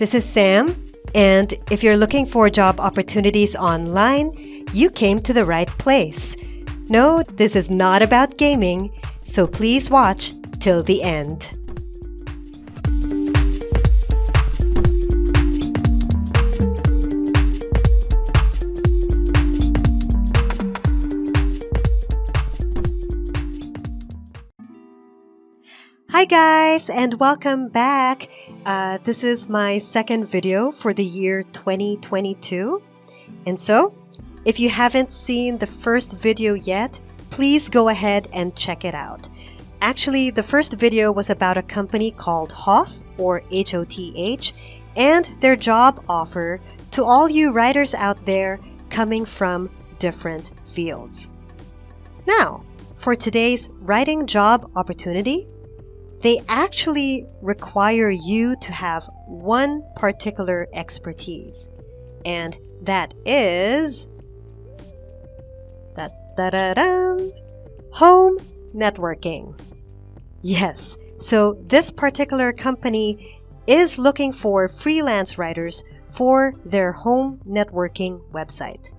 This is Sam, and if you're looking for job opportunities online, you came to the right place. No, this is not about gaming, so please watch till the end. Hi guys, and welcome back. This is my second video for the year 2022. And so, if you haven't seen the first video yet, please go ahead and check it out. Actually, the first video was about a company called Hoth, or H-O-T-H, and their job offer to all you writers out there coming from different fields. Now, for today's writing job opportunity, they actually require you to have one particular expertise, and that is home networking. Yes, so this particular company is looking for freelance writers for their home networking website.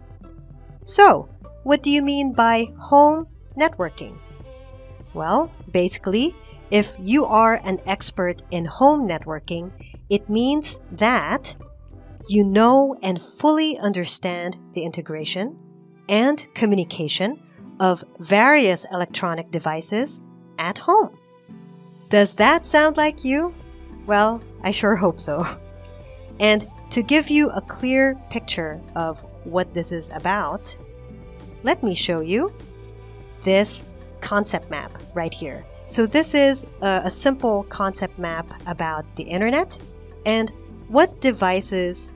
So, what do you mean by home networking? Well, basically, if you are an expert in home networking, it means that you know and fully understand the integration and communication of various electronic devices at home. Does that sound like you? Well, I sure hope so. And to give you a clear picture of what this is about, let me show you this concept map right here. So this is a simple concept map about the internet and what devices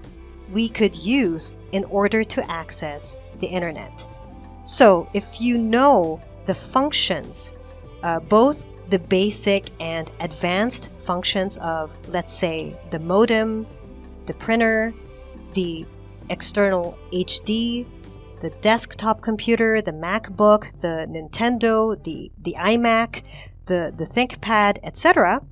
we could use in order to access the internet. So if you know the functions, both the basic and advanced functions of, let's say, the modem, the printer, the external HD, the desktop computer, the MacBook, the Nintendo, the iMac, the ThinkPad, etc.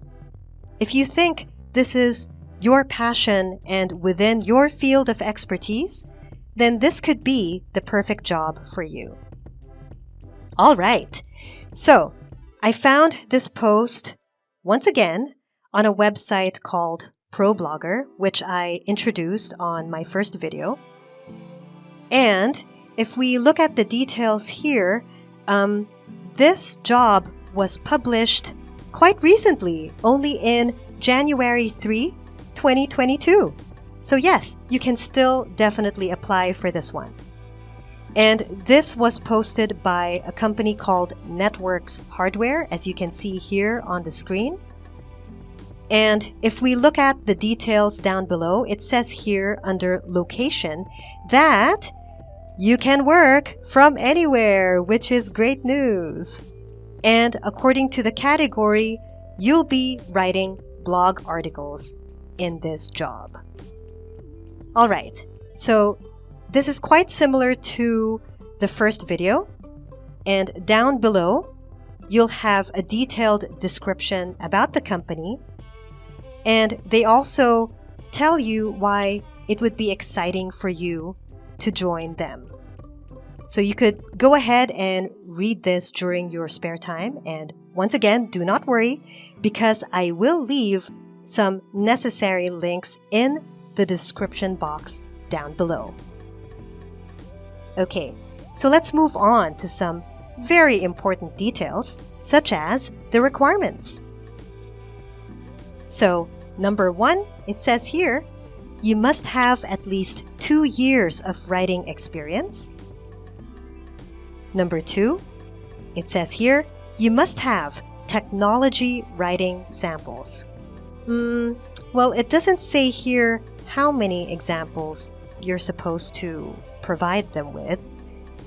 If you think this is your passion and within your field of expertise, then this could be the perfect job for you. All right, so I found this post once again on a website called ProBlogger, which I introduced on my first video. And if we look at the details here, this job was published quite recently, only in January 3, 2022. So yes, you can still definitely apply for this one. And this was posted by a company called Networks Hardware, as you can see here on the screen. And if we look at the details down below, it says here under location that you can work from anywhere, which is great news. And according to the category, you'll be writing blog articles in this job. All right, so this is quite similar to the first video. And down below, you'll have a detailed description about the company. And they also tell you why it would be exciting for you to join them. So you could go ahead and read this during your spare time. And once again, do not worry, because I will leave some necessary links in the description box down below. Okay, so let's move on to some very important details, such as the requirements. So, number 1, it says here, you must have at least 2 years of writing experience. Number 2, it says here, you must have technology writing samples. Well, it doesn't say here how many examples you're supposed to provide them with.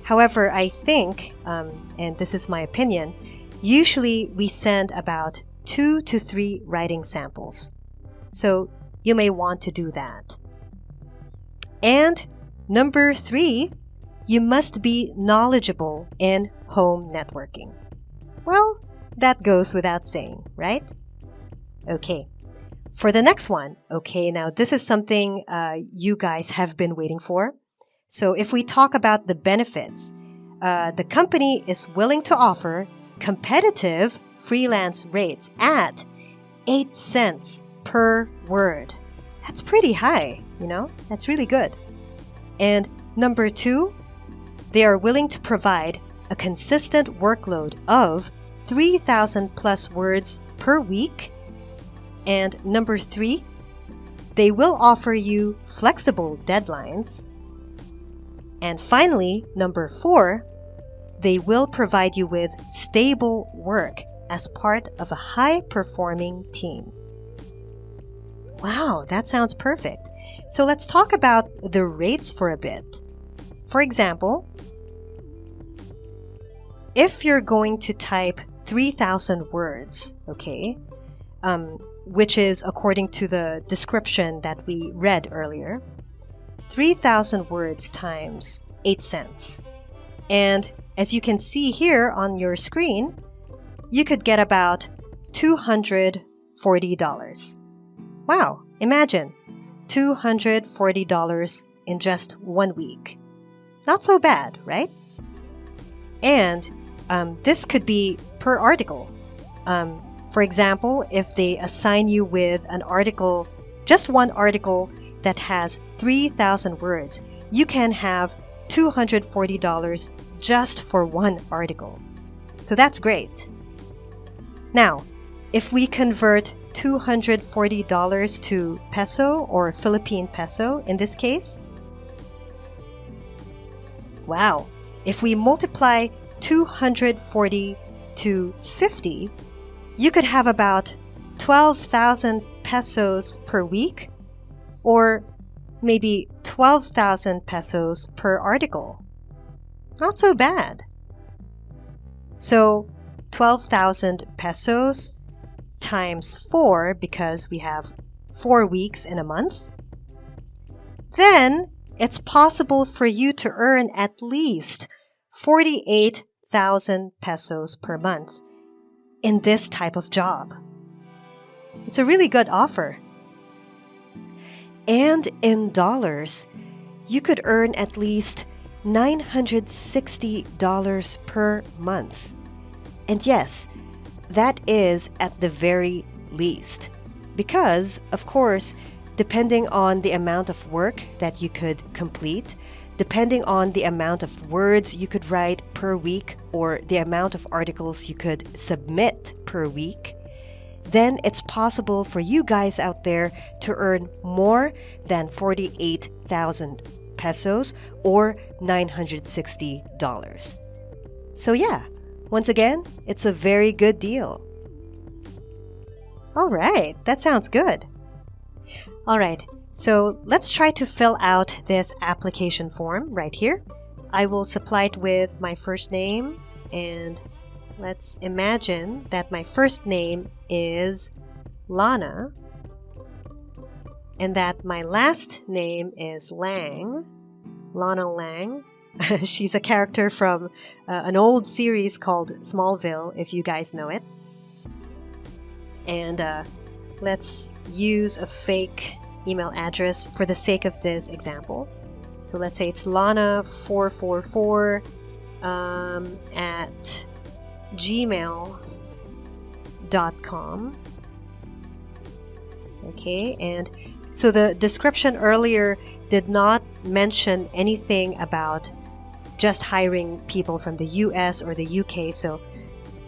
However, I think, and this is my opinion, usually we send about 2 to 3 writing samples. So you may want to do that. And number 3, you must be knowledgeable in home networking. Well, that goes without saying, right? Okay. For the next one, okay, now this is something you guys have been waiting for. So if we talk about the benefits, the company is willing to offer competitive freelance rates at 8 cents per word. That's pretty high, That's really good. And number 2, they are willing to provide a consistent workload of 3,000 plus words per week. And number 3, they will offer you flexible deadlines. And finally, number 4, they will provide you with stable work as part of a high-performing team. Wow, that sounds perfect. So let's talk about the rates for a bit. For example, if you're going to type 3,000 words, okay, which is according to the description that we read earlier, 3,000 words times 8 cents. And as you can see here on your screen, you could get about $240. Wow, imagine $240 in just 1 week. Not so bad, right? And this could be per article. For example, if they assign you with an article, just one article that has 3,000 words, you can have $240 just for one article. So that's great. Now, if we convert $240 to peso or Philippine peso in this case, wow, if we multiply 240 to 50, you could have about 12,000 pesos per week, or maybe 12,000 pesos per article. Not so bad. So 12,000 pesos times 4, because we have 4 weeks in a month. Then it's possible for you to earn at least 48,000 pesos per month in this type of job. It's a really good offer. And in dollars, you could earn at least $960 per month. And yes, that is at the very least. Because, of course, depending on the amount of work that you could complete, depending on the amount of words you could write per week, or the amount of articles you could submit per week, then it's possible for you guys out there to earn more than 48,000 pesos or $960. So yeah, once again, it's a very good deal. All right, that sounds good. All right, so let's try to fill out this application form right here. I will supply it with my first name, and let's imagine that my first name is Lana and that my last name is Lang, Lana Lang. She's a character from an old series called Smallville, if you guys know it. And let's use a fake email address for the sake of this example. So let's say it's Lana444 at gmail.com. Okay, and so the description earlier did not mention anything about just hiring people from the US or the UK.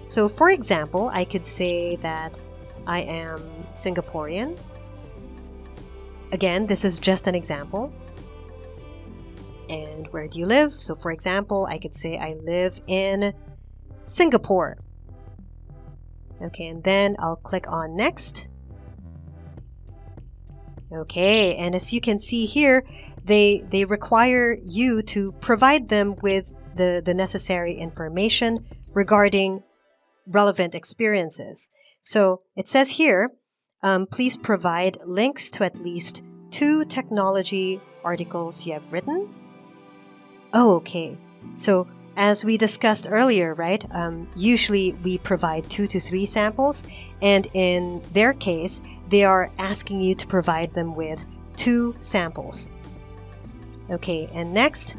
So for example, I could say that I am Singaporean. Again, this is just an example. And where do you live? So for example, I could say I live in Singapore. Okay, and then I'll click on next. Okay, and as you can see here, they require you to provide them with the necessary information regarding relevant experiences. So it says here, please provide links to at least 2 technology articles you have written. Oh, okay. So as we discussed earlier, right, usually we provide 2 to 3 samples, and in their case, they are asking you to provide them with 2 samples. Okay, and next,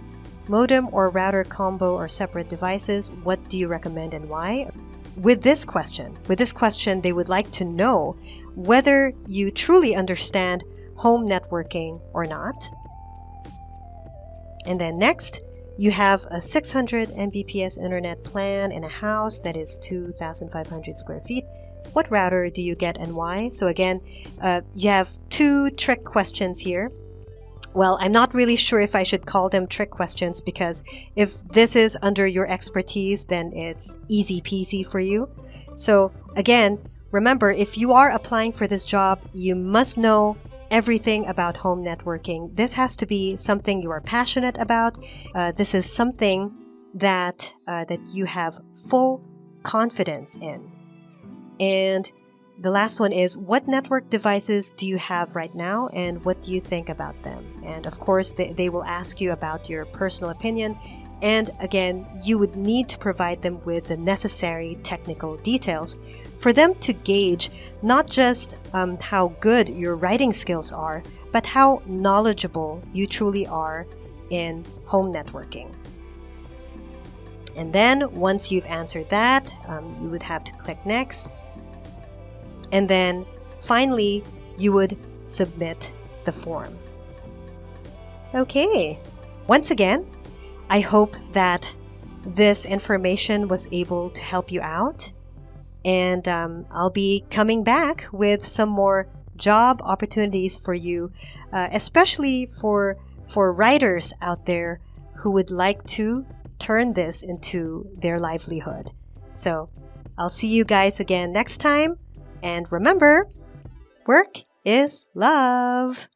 modem or router combo or separate devices, what do you recommend and why? With this question, they would like to know whether you truly understand home networking or not. And then next, you have a 600 Mbps internet plan in a house that is 2,500 square feet. What router do you get and why? So again, you have 2 trick questions here. Well, I'm not really sure if I should call them trick questions, because if this is under your expertise, then it's easy peasy for you. So again, remember, if you are applying for this job, you must know everything about home networking. This has to be something you are passionate about. This is something that you have full confidence in. And the last one is, what network devices do you have right now and what do you think about them? And of course, they will ask you about your personal opinion. And again, you would need to provide them with the necessary technical details for them to gauge not just how good your writing skills are, but how knowledgeable you truly are in home networking. And then once you've answered that, you would have to click next. And then finally, you would submit the form. Okay, once again, I hope that this information was able to help you out. And I'll be coming back with some more job opportunities for you, especially for writers out there who would like to turn this into their livelihood. So I'll see you guys again next time. And remember, work is love.